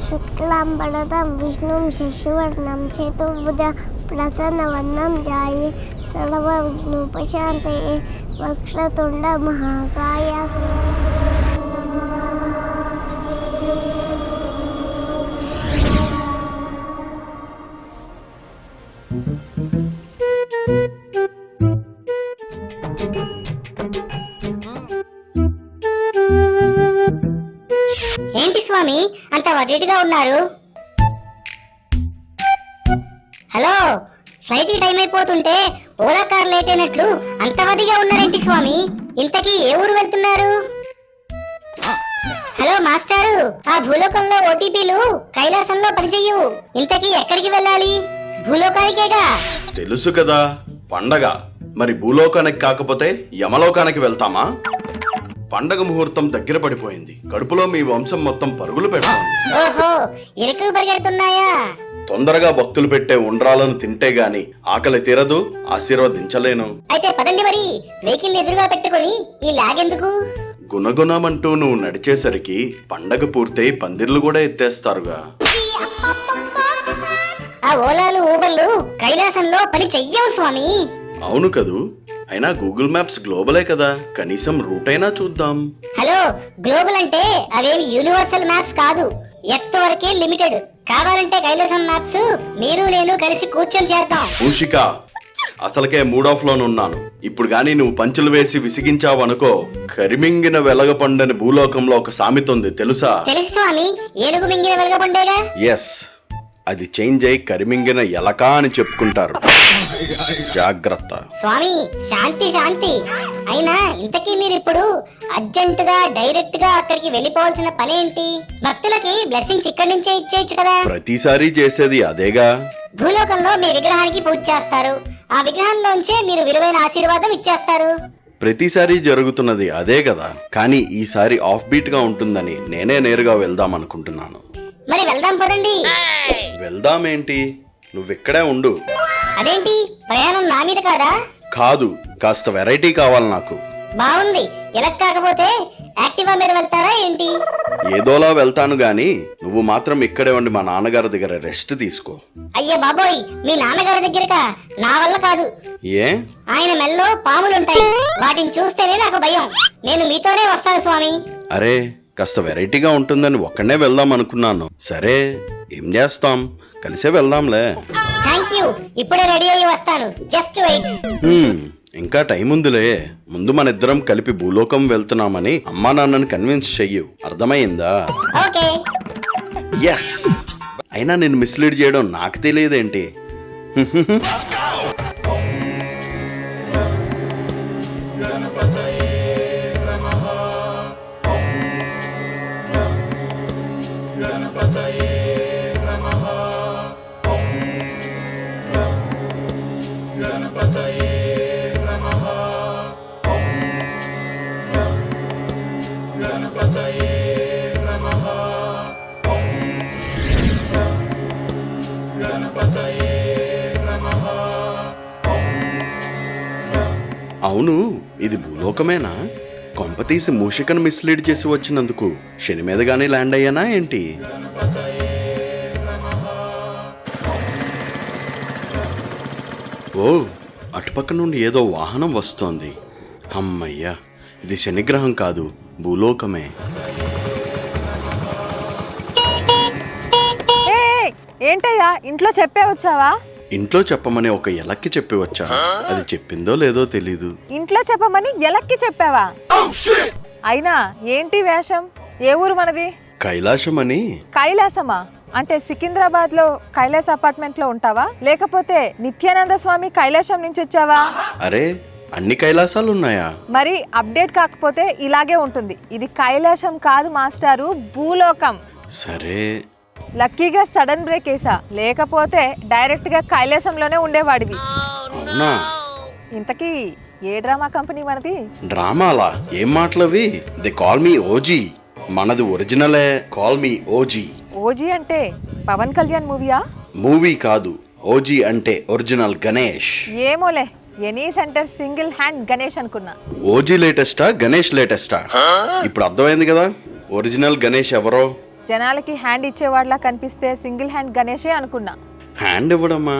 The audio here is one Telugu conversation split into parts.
శుక్లాంబరదం విష్ణుం శశివర్ణం చతుర్భుజం ప్రసన్నవదనం ధ్యాయే సర్వవిఘ్నోపశాంతయే వక్రతుండ మహాకాయ. ఏంటి స్వామి అంత వరీడ్గా ఉన్నారు? హలో, ఫ్లైట్ కి టైం అయిపోతుంటే ఓలా కార్ లేట్ అయినట్లు అంత వదిగా ఉన్నారేంటి స్వామి? ఇంతకీ ఏ ఊరు వెళ్తున్నారు? హలో మాస్టారు, ఆ భూలోకంలో ఓటీపీలు కైలాసంలో పనిచెయ్యవు. ఇంతకీ ఎక్కడికి వెళ్ళాలి? భూలోకానికేగా. తెలుసు కదా, పండగ. మరి భూలోకానికి కాకపోతే యమలోకానికి వెళ్తామా? పండగ ముహూర్తం దగ్గర పడిపోయింది. కడుపులో మీ వంశం మొత్తం పరుగులు పెడుతోంది. ఓహో, ఎలుకలు పరిగెడుతున్నాయా? తొందరగా భక్తులు పెట్టే ఉండ్రాలను తింటే గాని ఆకలి తీరదు, ఆశీర్వదించలేను. అయితే పదండి, మరి వెహికల్ ఎదురుగా పెట్టుకుని ఈ లాగెందుకు? గుణగుణమంటూ నువ్వు నడిచేసరికి పండగ పూర్తయి పందిర్లు కూడా ఎత్తేస్తారుగా. ఆ ఓలాలు ఊబర్లు కైలాసంలో పని చెయ్యవు స్వామి. అవును కదూ, అయినా గూగుల్ మ్యాప్స్ గ్లోబలే కదా, కనీసం రూట్ అయినా చూద్దాం. హలో, గ్లోబల్ అంటే అవేమి యూనివర్సల్ మ్యాప్స్ కాదు, ఎర్త్ వరకే లిమిటెడ్. కావాలంటే కైలాసం మ్యాప్స్ మీరు నేను కలిసి కూర్చొని చేద్దాం. మూషిక, అసలకే మూడ్ ఆఫ్ లోనున్నాను. ఇప్పుడు గాని నువ్వు పంచులు వేసి విసిగించావనుకో, కరిమింగిన వెలగపండని భూలోకంలో ఒక సామెత ఉంది, తెలుసా? తెలుసు స్వామి, ఏనుగు మింగిన వెలగపండేగా. ఎస్, అది చేంజ్ అయి కరిమింగిన ఎలకా అని చెప్పుకుంటారు. జాగ్రత్త స్వామి. శాంతి శాంతి. అయినా ఇంతకీ మీరు ఇప్పుడు అర్జెంట్ గా డైరెక్ట్ గా అక్కడికి వెళ్ళిపోవాల్సిన పనేంటి? భక్తులకి బ్లెస్సింగ్స్ ఇక్కడి నుంచే ఇచ్చేయచ్చు కదా. ప్రతిసారి చేసేది అదేగా. భూలోకంలో మీ విగ్రహానికి పూజ చేస్తారు, ఆ విగ్రహంలోంచే మీరు విలువైన ఆశీర్వాదం ఇచ్చేస్తారు. ప్రతిసారి జరుగుతున్నది అదే కదా, కానీ ఈసారి ఆఫ్ బీట్ గా ఉంటుందని నేనే నేరుగా వెళ్దాం అనుకుంటున్నాను. మరి వెళ్దాం పదండి. వెళ్దామేంటి, నువ్వెక్కడే ఉండు. అదేంటి, ప్రయాణం నా మీద కాదా? కాదు, కాస్త వెరైటీ కావాలి నాకు. బాగుంది, ఇలా కాకపోతే యాక్టివా మీద వెళ్తారా ఏంటి? ఏదోలా వెళ్తాను గాని నువ్వు మాత్రం ఇక్కడే ఉండి మా నాన్నగారి దగ్గర రెస్ట్ తీసుకో. అయ్యో బాబోయ్, మీ నాన్నగారి దగ్గరకా? నా వల్ల కాదు. ఏ? ఆయన మెల్లో పాములుంటాయి, వాటిని చూస్తేనే నాకు భయం. నేను మీతోనే వస్తాను స్వామి. అరే, కాస్త వెరైటీగా ఉంటుందని ఒక్కడే వెళ్దాం అనుకున్నాను. సరే, ఏం చేస్తాం, కలిసే వెళ్దాంలే. థ్యాంక్ యూ, ఇప్పుడే రెడీ అయ్యి వస్తాను. Just wait. ఇంకా టైం ఉందిలే. ముందు మన ఇద్దరం కలిపి భూలోకం వెళ్తున్నామని అమ్మా నాన్నని కన్విన్స్ చెయ్యు, అర్థమైందా? ఓకే. ఎస్. అయినా నేను మిస్లీడ్ చేయడం నాకు తెలియదేంటి? అవును, ఇది భూలోకమేనా? కొంపతీసి మూషికను మిస్లీడ్ చేసి వచ్చినందుకు శని మీదగానే ల్యాండ్ అయ్యానా ఏంటి? ఓ, అటుపక్క నుండి ఏదో వాహనం వస్తోంది. అమ్మయ్యా, ఇది శనిగ్రహం కాదు, భూలోకమే. ఏంటయ్యా, ఇంట్లో చెప్పే వచ్చావా? ఇంట్లో చెప్పమని ఒక ఎలక్కి చెప్పి వచ్చా, అది చెప్పిందో లేదో తెలీదు. ఇంట్లో చెప్పమని ఎలక్కి చెప్పావా? అయినా ఏంటి వేషం? ఏ ఊరు మనది? కైలాసం అని. కైలాసమా? అంటే సికింద్రాబాద్ లో కైలాస్ అపార్ట్మెంట్ లో ఉంటావా, లేకపోతే నిత్యానంద స్వామి కైలాసం నుంచి వచ్చావా? అరే, అన్ని కైలాసాలు ఉన్నాయా? మరి అప్డేట్ కాకపోతే ఇలాగే ఉంటుంది. ఇది కైలాసం కాదు మాస్టారు, భూలోకం. సరే. లక్కీగా సడన్ బ్రేక్ వేసా, లేకపోతే డైరెక్ట్ గా కైలాసంలోనే ఉండేవాడివి. అవునా? ఇంతకీ ఏ డ్రామా కంపెనీ మనది? డ్రామాలా? ఏం మాటలవి? They call me OG. మనది ఒరిజినలే, కాల్ మీ ఓజీ. ఓజీ అంటే పవన్ కళ్యాణ్ మూవీయా? మూవీ కాదు, ఓజీ అంటే ఒరిజినల్ గణేష్. ఏమోలే, any centre single hand Ganesh అనుకున్నా. ఓజీ లేటెస్టా, గణేష్ లేటెస్టా? ఇప్పుడు అర్థమైంది కదా ఒరిజినల్ గణేష్ ఎవరో. జనాలకి హ్యాండ్ ఇచ్చేవాడిలా కనిపిస్తే సింగిల్ హ్యాండ్ గణేషే అనుకున్నా. హ్యాండ్ ఇవ్వడమ్మా.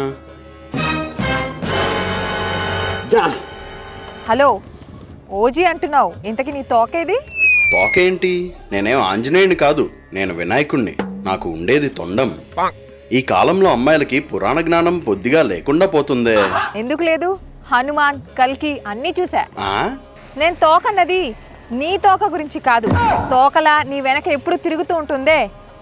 హలో, ఓజీ అంటున్నావు, ఇంతకి నీ తోకేది? తోకేంటి? నేనేం ఆంజనేయుని కాదు, నేను వినాయకుణ్ణి. నాకు ఉండేది తొండం. ఈ కాలంలో అమ్మాయిలకి పురాణ జ్ఞానం కొద్దిగా లేకుండా పోతుందే. ఎందుకు లేదు? హనుమాన్, కల్కి అన్నీ చూసా. ఆ? నేను తోకన్నది నీ తోక గురించి కాదు, తోకలా నీ వెనక ఎప్పుడు తిరుగుతూ ఉంటుందే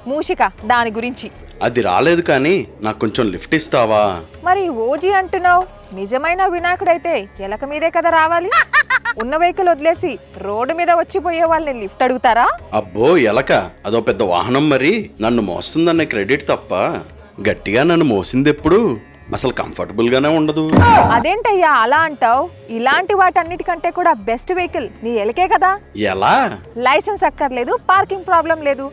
మూషిక, దాని గురించి. అది రాలేదు కానీ నాకు కొంచెం లిఫ్ట్ ఇస్తావా? మరి ఓజీ అంటున్నావు, నిజమైన వినాయకుడైతే ఎలక మీదే కదా రావాలి. ఉన్న వెహికల్ వదిలేసి రోడ్డు మీద వచ్చిపోయే వాళ్ళని లిఫ్ట్ అడుగుతారా? అబ్బో ఎలక, అదో పెద్ద వాహనం. మరి నన్ను మోస్తుందన్న క్రెడిట్ తప్ప గట్టిగా నన్ను మోసింది ఎప్పుడు? అసలు కంఫర్టబుల్ గానే ఉండదు. అదేంటయ్యా అలా అంటావు? ఇలాంటి వాటన్నిటికంటే కూడా బెస్ట్ వెహికల్ నీ ఎలకే కదా. ఎలా? లైసెన్స్ అక్కర్లేదు, పార్కింగ్ ప్రాబ్లం లేదు.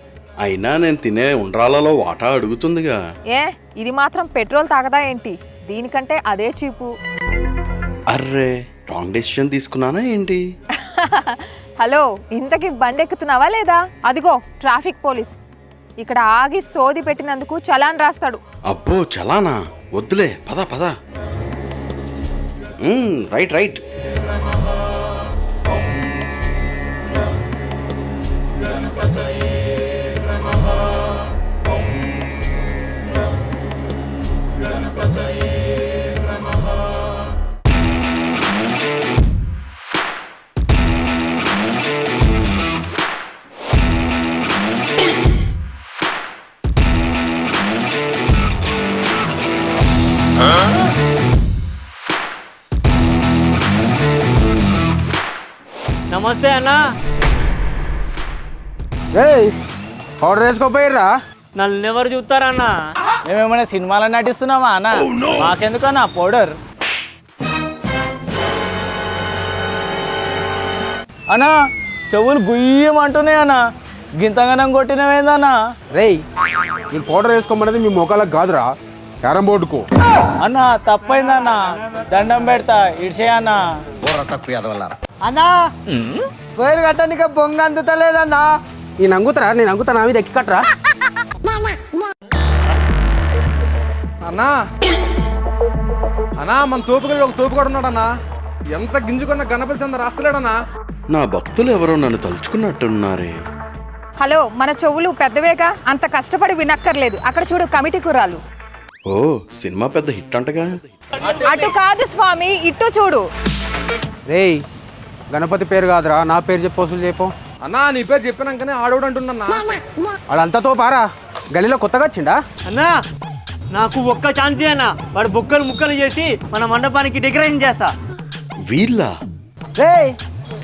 అయినా నేను తినే ఉండ్రాలలో వాటా అడుగుతుందిగా. ఏ, ఇది మాత్రం పెట్రోల్ తాగదా ఏంటి? దీనికంటే అదే చీపు. అర్రే, రాంగ్ డెసిషన్ తీసుకున్నానా ఏంటి? హలో, ఇంతకి బండి ఎక్కుతున్నావా లేదా? అదిగో ట్రాఫిక్ పోలీస్ ఇక్కడ ఆగి సోది పెట్టినందుకు చలాన్ రాస్తాడు. అబ్బో చలానా? వద్దులే, పద పద. Right right. నమస్తే అన్నా. ఆర్డర్ వేసుకోపోయిర్రా? నన్ను ఎవరు చూస్తారన్నా? మేమేమైనా సినిమాలో నటిస్తున్నామా అన్న? మాకెందుకన్నా పౌడర్ అన్నా? చెవులు గుయ్యమంటున్నాయి అన్న, గింతగనం కొట్టినవేందన్నా? రేయ్, నేను పౌడర్ వేసుకోమన్నది మీ మొక్కలకు కాదురా, క్యారం బోర్డుకు. అన్న తప్పైందన్న, దండం పెడతా, ఇడిసే అన్న. అన్నా పేరు కట్టడానికి బొంగ అందుతలేదన్నా. నేను అంగుతారా? నేను అంగుతా, నా మీద ఎక్కి కట్టరా? అన్నా అన్నా, మన తోపుగల్లో ఒక తోపుగాడు ఉన్నాడన్నా. ఎంత గింజుకున్న గణపతి చంద రాస్తలేడన్నా. నా భక్తులు ఎవరో నన్ను తలుచుకున్నట్టున్నారే. హలో, మన చెవులు పెద్దవేగా, అంత కష్టపడి వినక్కర్లేదు. అక్కడ చూడు, కమిటీ కుర్రాలు. ఓ, సినిమా పెద్ద హిట్ అంటగా. అటు కాదు స్వామి, ఇటు చూడు. రేయ్, గణపతి పేరు కాదురా, నా పేరు చెప్పు, వసూలు చెప్పు. అన్నా నీ పేరు చెప్పినాకనే ఆడోడు అంటున్నా. వాడంతతో పారా, గలీలో కొత్తగా వచ్చిండా? అన్నా, నాకు ఒక్క ఛాన్స్ అన్నా. వాడు బొక్కలు ముక్కలు చేసి మన మండపానికి డెకరేషన్ చేస్తా. వీళ్ళ రేయ్,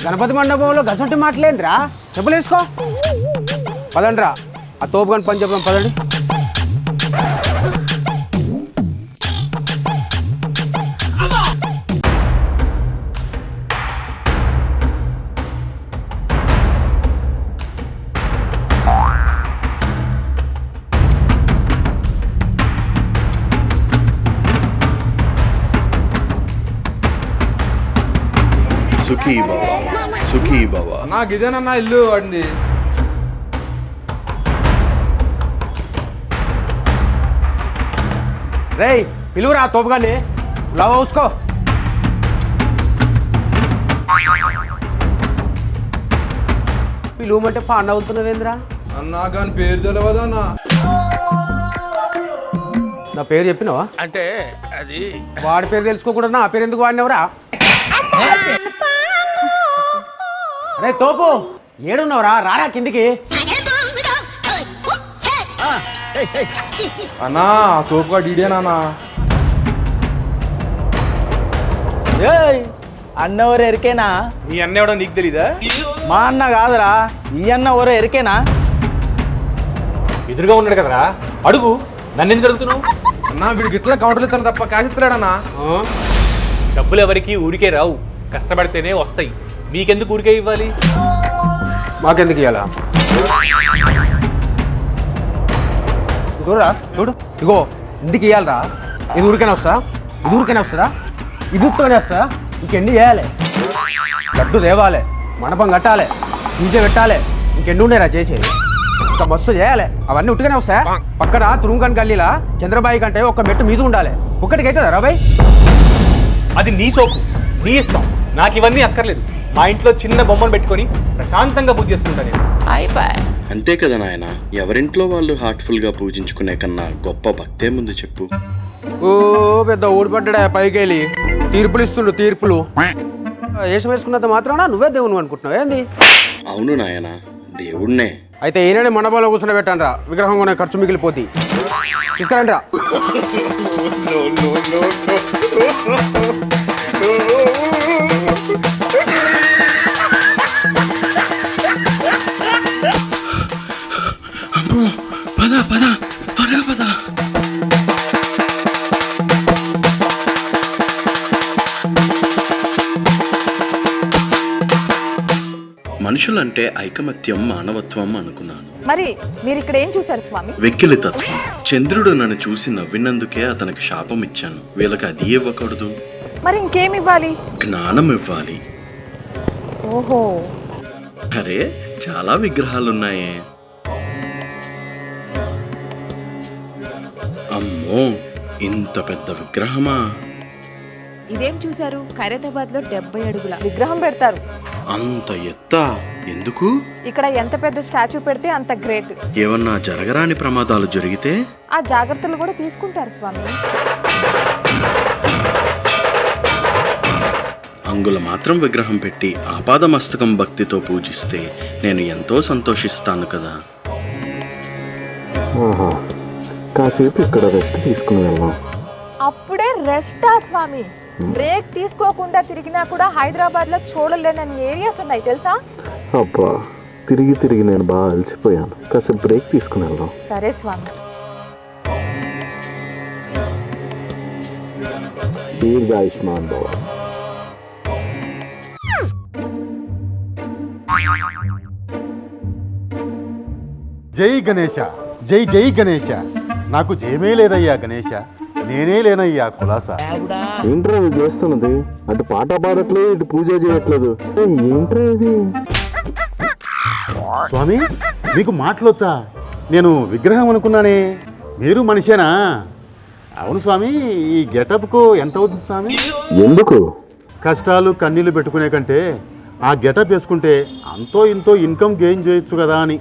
గణపతి మండపంలో గసంటి మాటలేండిరా, చెప్పులు వేసుకో. పదండిరా, ఆ తోపు గని పని చెప్పడం పదండి. సుఖీ బావా, సుఖీ బావా. నాకు ఇదేనన్నా ఇల్లు వాడింది. రేయ్, పిలువురా తోపు కానీ, లవ్ హౌస్కో. పిలువమంటే పాండ అవుతున్నవేంద్రా? అన్నా కానీ పేరు తెలియదు అన్నా. నా పేరు చెప్పినావా? అంటే అది వాడి పేరు తెలుసుకోకుండా నా పేరు ఎందుకు వాడినవరా? అరే తోపు, ఏడున్నావురా? రారా కిందికి. అన్నా తోపుగా డీడేనా? ఏయ్, అన్న ఎవరు ఎరికేనా? నీ అన్న ఎవడో నీకు తెలీదా? మా అన్న కాదురా, ఈ అన్న ఎవరో ఎరికేనా? ఎదురుగా ఉన్నాడు కదరా, అడుగు. నన్ను ఎందుకు అడుగుతున్నావు? అన్నా వీడికి ఇట్లా కౌంటర్లు ఇస్తాను తప్ప క్యాష్ ఇస్తలేడన్నా. డబ్బులు ఎవరికి ఊరికే రావు, కష్టపడితేనే వస్తాయి. మీకెందుకు ఊరికే ఇవ్వాలి? మాకెందుకు ఇవ్వాలా? చూడరా, చూడు, ఇగో ఇందుకు ఇవ్వాలరా. ఇది ఊరికైనా వస్తా, ఇది ఊరికైనా వస్తుందా? ఇది ఉత్తగానే వస్తా? ఇంకెన్ని చేయాలి? లడ్డు తేవాలి, మండపం కట్టాలి, పూజ పెట్టాలి, ఇంకెన్ని ఉండేరా చేసేది? ఇంకా మస్తు చేయాలి. అవన్నీ ఉట్టుగానే వస్తాయా? పక్కన తురుంగన్ గల్లీలా చంద్రబాయి కంటే ఒక మెట్టు మీద ఉండాలి. ఒక్కటికైతే రాబాయ్. అది నీ సోకు, నీ ఇష్టం. నాకు ఇవన్నీ అక్కర్లేదు. మా ఇంట్లో చిన్న బొమ్మను పెట్టుకొని ప్రశాంతంగా పూజ చేసుకుంటా నేను. అంతే కదా నాయన, ఎవరింట్లో వాళ్ళు హార్ట్ఫుల్ గా పూజించుకునే కన్నా గొప్ప భక్తే ముందు చెప్పు. ఓ పెద్ద ఊడిపడ్డా పైకి వెళ్ళి తీర్పులు ఇస్తుండు తీర్పులు. వేషం వేసుకున్నంత మాత్రాన నువ్వే దేవుడు అనుకుంటున్నావు ఏంది? అవును నాయన, దేవుణ్ణే. అయితే ఈయననే మండపంలో కూర్చొని పెట్టండి రా, విగ్రహం కొనే ఖర్చు మిగిలిపోద్ది. తీసుకురండి రా. పద పద, త్వరగా పద. మనుషులంటే ఐకమత్యం, మానవత్వం అనుకున్నాను. మరి మీరు ఇక్కడ ఏం చూసారు స్వామి? వెక్కిలి తత్వం. చంద్రుడు నన్ను చూసి నవ్వినందుకే అతనికి శాపం ఇచ్చాను. వీళ్ళకి అది ఇవ్వకూడదు. మరి ఇంకేం ఇవ్వాలి? జ్ఞానం ఇవ్వాలి. ఓహో, అరే చాలా విగ్రహాలున్నాయే. అమ్మో, ఇంత పెద్ద విగ్రహమా? ఇదేం చూసారు? ఖైరతాబాద్ లో 70 అడుగుల విగ్రహం పెడతారు. అంత ఎత్తా? ఎందుకు? ఇక్కడ ఎంత పెద్ద స్టాచ్యూ పెడితే అంత గ్రేట్. ఏమన్నా జరగరాని ప్రమాదాలు జరిగితే ఆ జాగ్రత్తలు కూడా తీసుకుంటారు స్వామి. అంగుల మాత్రం విగ్రహం పెట్టి ఆపాదమస్తకం భక్తితో పూజిస్తే నేను ఎంతో సంతోషిస్తాను కదా. కాసేపు ఇక్కడ రెస్ట్ తీసుకుని వెళ్దాం. అప్పుడే రెస్టా స్వామి? బ్రేక్ తీసుకోకుండా తిరిగినా కూడా హైదరాబాద్ లో చూడలేనన్ని ఏరియాస్ ఉన్నాయి తెలుసా? అబ్బా, తిరిగి తిరిగి నేను బాగా అలసిపోయాను. కాసేపు బ్రేక్ తీసుకుని వెళ్దాం. సరే స్వామి. దీర్ఘాయుష్మాన్ భవ. జై గణేశ, జై జై గణేశ. నాకు జయమే లేదయ్యా గణేశ, నేనే లేనయ్యా కులాసా. ఏంట్రా నువ్వు చేస్తున్నది? అటు పాట పాడట్లేదు, ఇటు పూజ చేయట్లేదు. ఏంట్రా ఇది? స్వామి, మీకు మాటలొచ్చా? నేను విగ్రహం అనుకున్నానే, మీరు మనిషేనా? అవును స్వామి, ఈ గెటప్కు ఎంత అవుతుంది స్వామి? ఎందుకు? కష్టాలు కన్నీళ్లు పెట్టుకునే కంటే ఆ గెటప్ వేసుకుంటే అంతో ఇంతో ఇన్కమ్ గెయిన్ చేయొచ్చు కదా అని.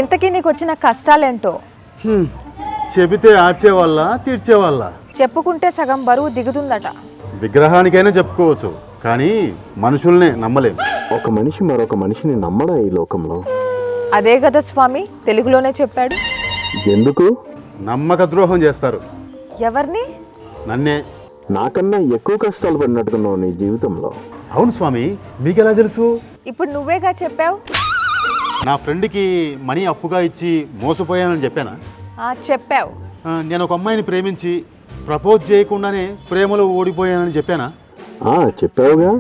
ఇంతకీ నీకు వచ్చిన కష్టాలేంటో? చెబితే ఆర్చేవాళ్ళ తీర్చేవాళ్ళ? చెప్పుకుంటే సగం బరువు దిగుతుందట. విగ్రహానికైనా చెప్పుకోవచ్చు, కానీ మనుషుల్నే నమ్మలేం. ఒక మనిషి మరొక మనిషిని నమ్మడా ఈ లోకంలో? అదే కదా స్వామి తెలుగులోనే చెప్పాడు. ఎందుకు? నమ్మక ద్రోహం చేస్తారు. ఎవరిని? నన్నే. నాకన్నా ఎక్కువ కష్టాలు పడినట్టుకున్నావు నీ జీవితంలో. అవును స్వామి, మీకెలా తెలుసు? ఇప్పుడు నువ్వేగా చెప్పావు. నా ఫ్రెండ్కి మనీ అప్పుగా ఇచ్చి మోసపోయానని చెప్పానా? చెప్పావు. నేను ఒక అమ్మాయిని ప్రేమించి ప్రపోజ్ చేయకుండానే ప్రేమలో ఓడిపోయానని చెప్పానా? చెప్పావుగా.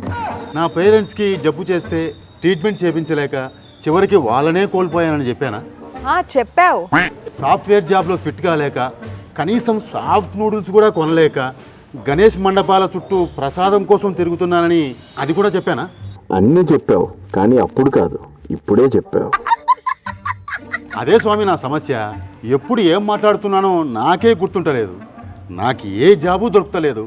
నా పేరెంట్స్కి జబ్బు చేస్తే ట్రీట్మెంట్ చేయించలేక చివరికి వాళ్ళనే కోల్పోయానని చెప్పానా? చెప్పావు. సాఫ్ట్వేర్ జాబ్లో ఫిట్ కాలేక కనీసం సాఫ్ట్ నూడిల్స్ కూడా కొనలేక గణేష్ మండపాల చుట్టూ ప్రసాదం కోసం తిరుగుతున్నానని అది కూడా చెప్పానా? అన్నీ చెప్పావు, కానీ అప్పుడు కాదు, ఇప్పుడే చెప్పావు. అదే స్వామి నా సమస్య. ఎప్పుడు ఏం మాట్లాడుతున్నానో నాకే గుర్తుంటలేదు. నాకు ఏ జాబు దొరుకుతలేదు.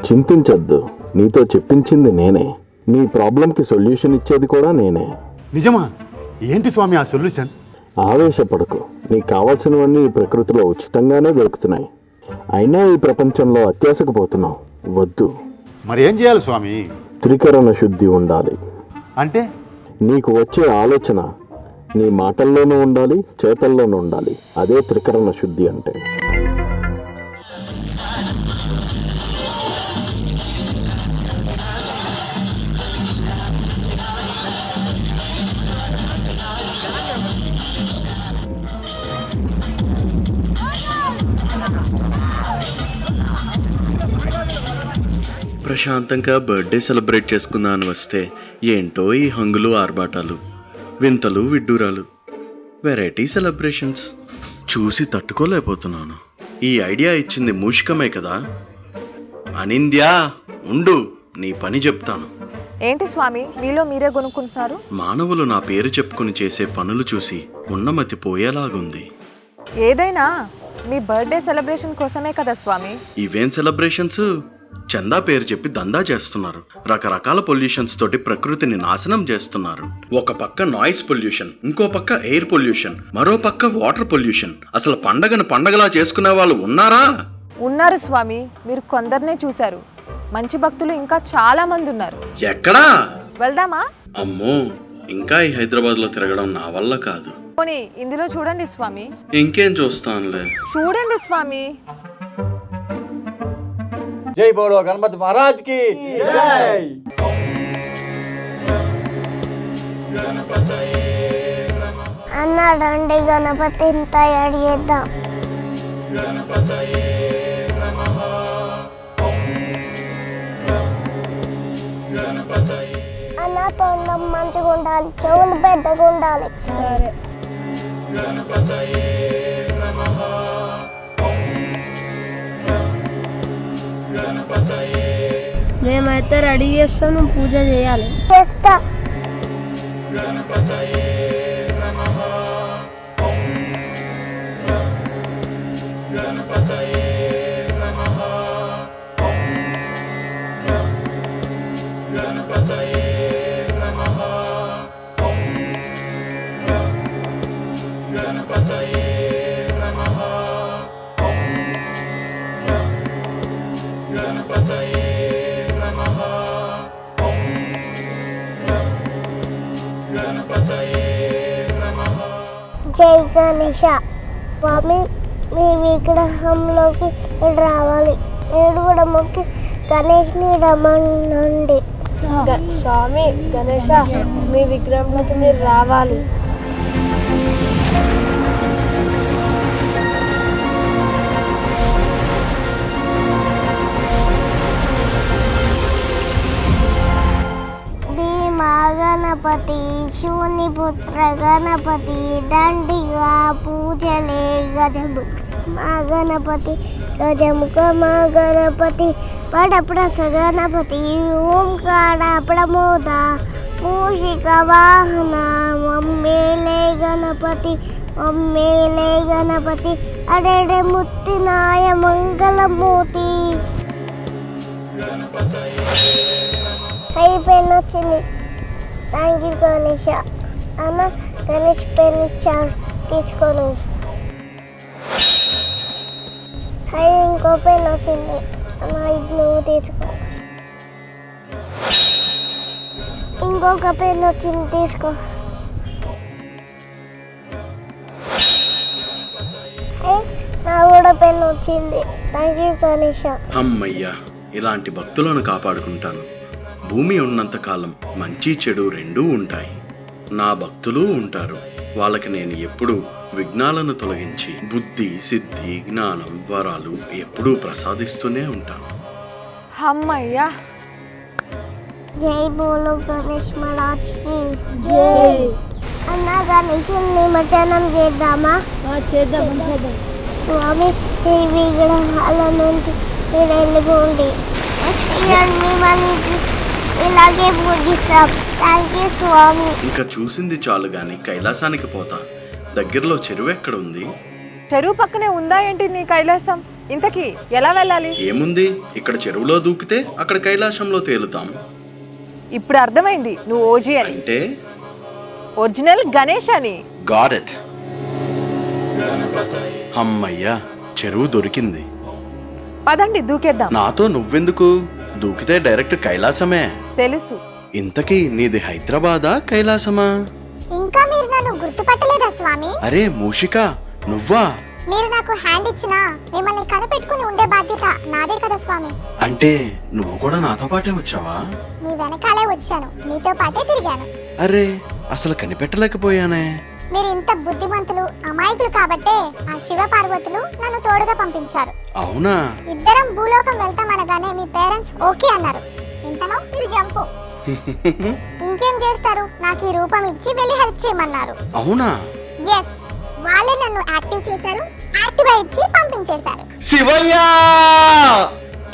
చింతించద్దు, నీతో చెప్పించింది నేనే. నీ ప్రాబ్లంకి సొల్యూషన్ ఇచ్చేది కూడా నేనే. నిజమా? ఏంటి స్వామి ఆ సొల్యూషన్? ఆవేశపడకు, నీకు కావాల్సినవన్నీ ఈ ప్రకృతిలో ఉచితంగానే దొరుకుతున్నాయి. అయినా ఈ ప్రపంచంలో అత్యాశకు పోతున్నావు. వద్దు. మరి ఏం చేయాలి స్వామి? త్రికరణ శుద్ధి ఉండాలి. అంటే? నీకు వచ్చే ఆలోచన నీ మాటల్లోనూ ఉండాలి, చేతల్లోనూ ఉండాలి. అదే త్రికరణ శుద్ధి అంటే. ప్రశాంతంగా బర్త్డే సెలబ్రేట్ చేసుకుందామని వస్తే ఏంటో ఈ హంగులు ఆర్భాటాలు, వింతలు విడ్డూరాలు, వెరైటీ సెలబ్రేషన్స్ చూసి తట్టుకోలేకపోతున్నాను. ఈ ఐడియా ఇచ్చింది మూషికమే కదా. అనింద్యా, ఉండు, నీ పని చెప్తాను. ఏంటి స్వామి మీలో మీరే కొనుక్కుంటున్నారు? మానవులు నా పేరు చెప్పుకుని చేసే పనులు చూసి ఉన్నమతి పోయేలాగుంది. ఏదైనా మీ బర్త్డే సెలబ్రేషన్ కోసమే కదా స్వామి. ఇవేం సెలబ్రేషన్స్? చందా పేరు చెప్పి దందా చేస్తున్నారు. రకరకాల పొల్యూషన్స్ తోటి ప్రకృతిని నాశనం చేస్తున్నారు. ఒక పక్క నాయిస్ పొల్యూషన్, ఇంకో పక్క ఎయిర్ పొల్యూషన్, మరో పక్క వాటర్ పొల్యూషన్. అసలు పండగను పండగలా చేసుకునే వాళ్ళు ఉన్నారా? ఉన్నారు స్వామి, మీరు కొందరినే చూశారు. మంచి భక్తులు ఇంకా చాలా మంది ఉన్నారు. ఎక్కడా? వెళ్దామా? అమ్మో, ఇంకా ఈ హైదరాబాద్ లో తిరగడం నా వల్ల కాదు. పోనీ ఇందులో చూడండి స్వామి. ఇంకేం చూస్తానులే. చూడండి స్వామి. జై బోలో గణపతి మహారాజ్ కి జై. అన్న రండి గణపతిని తయారు చేద్దాం. అన్న తొండం మంచిగా ఉండాలి, చెవులు పెద్దగా ఉండాలి. సరే. మేమైతే రెడీ చేస్తాం, నువ్వు పూజ చేయాలి. చేస్తా. జై గణేష. స్వామి మీ విగ్రహంలోకి రావాలి. నేను కూడా మొక్కి గణేష్ని రమ్మనండి. స్వామి గణేష, మీ విగ్రహంలోకి మీరు రావాలి. గణపతి శివుని పుత్ర గణపతి దండిగా పూజలే గజముఖ మా గణపతి గజముఖ మా గణపతి పడప్రస గణపతి ఓంకార ప్రమోద మూషిక వాహన మమ్మేలే గణపతి మమ్మేలే గణపతి అరెడే ముత్తినాయ మంగళమూర్తి. హై పెన్ వచ్చింది. Thank you Ganesha. అన్న గణేష్ పెన్ ఇచ్చాను, తీసుకోను. హై ఇంకో పెన్ వచ్చింది. అన్న ఇది నువ్వు తీసుకో. ఇంకొక పెన్ వచ్చింది, తీసుకో. హై నా కూడా పెన్ వచ్చింది. Thank you Ganesha. అమ్మయ్యా, ఇలాంటి భక్తులను కాపాడుకుంటాను. భూమి ఉన్నంత కాలం మంచి చెడు రెండూ ఉంటాయి. నా భక్తులు ఉంటారు. వాళ్ళకి నేను ఎప్పుడూ విఘ్నాలను తొలగించి బుద్ధి సిద్ధి జ్ఞానం వరాలు ఎప్పుడూ ప్రసాదిస్తూనే ఉంటాను. అమ్మయ్యా. జై బోలో గణేష్ మహారాజ్కి జై. అన్న గణేష్ నిమజ్జనం చేద్దామా? చేద్దాం. స్వామి ఈ విగ్రహాల నుంచి మీరు వెళ్ళిపోండి. మిమ్మల్ని ఇలాగే పూజిస్తాం. థ్యాంక్ యూ స్వామి. ఇంకా చూసింది చాలు గాని కైలాసానికి పోతా. దగ్గరలో చెరువు ఎక్కడ ఉంది? చెరువు పక్కనే ఉందా ఏంటి నీ కైలాసం? ఇంతకీ ఎలా వెళ్ళాలి? ఏముంది, ఇక్కడ చెరువులో దూకితే అక్కడ కైలాసంలో తేలుతాం. ఇప్పుడు అర్థమైంది నువ్వు ఓజీ అని. అంటే ఒరిజినల్ గణేష్ అని. Got it. అమ్మయ్యా, చెరువు దొరికింది. పదండి దూకేద్దాం. నాతో నువ్వెందుకు? దూకితే డైరెక్ట్ కైలాసమే. తెలుసు. ఇంతకీ నీది హైదరాబాదా కైలాసమా? ఇంకా మీరు నన్ను గుర్తుపట్టలేదా స్వామి? అరే మూషిక, నువ్వా? మీరు నాకు హ్యాండ్ ఇచ్చినా మిమ్మల్ని కనిపెట్టుకుని ఉండే బాధ్యత నాదే కదా స్వామి. అంటే నువ్వు కూడా నాతో పాటే వచ్చావా? మీ వెనకాలే వచ్చాను, మీతో పాటే తిరిగాను. అరే అసలు కనిపెట్టలేకపోయానే. మీరు ఇంత బుద్ధిమంతులు అమాయకులు కాబట్టే ఆ శివ పార్వతులు నన్ను తోడుగా పంపించారు. అవునా? ఇద్దరం భూలోకం వెళ్తామనగానే మీ పేరెంట్స్ ఓకే అన్నారు. ఇంతలో మీరు జంపు. ఇంకేం చేస్తారు, నాకు ఈ రూపం ఇచ్చి వెళ్ళి హెల్ప్ చేయమన్నారు. అవునా? ఎస్, వాళ్ళే నన్ను యాక్టివ్ చేశారు, యాక్టివ్ ఇచ్చి పంపించేశారు. Shivayya,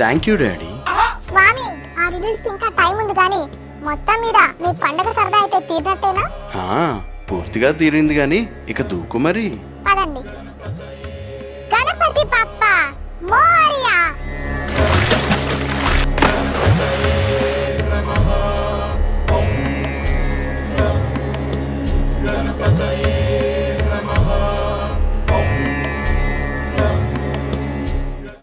thank you daddy. Swami, ఆ రిలీజ్ కి ఇంకా టైం ఉంది కానీ మొత్తం మీద మీ పండగ సరదా అయితే తీరినట్టేనా? హా, పూర్తిగా తీరింది గాని ఇక దూకు మరి. పదండి. గణపతి బప్పా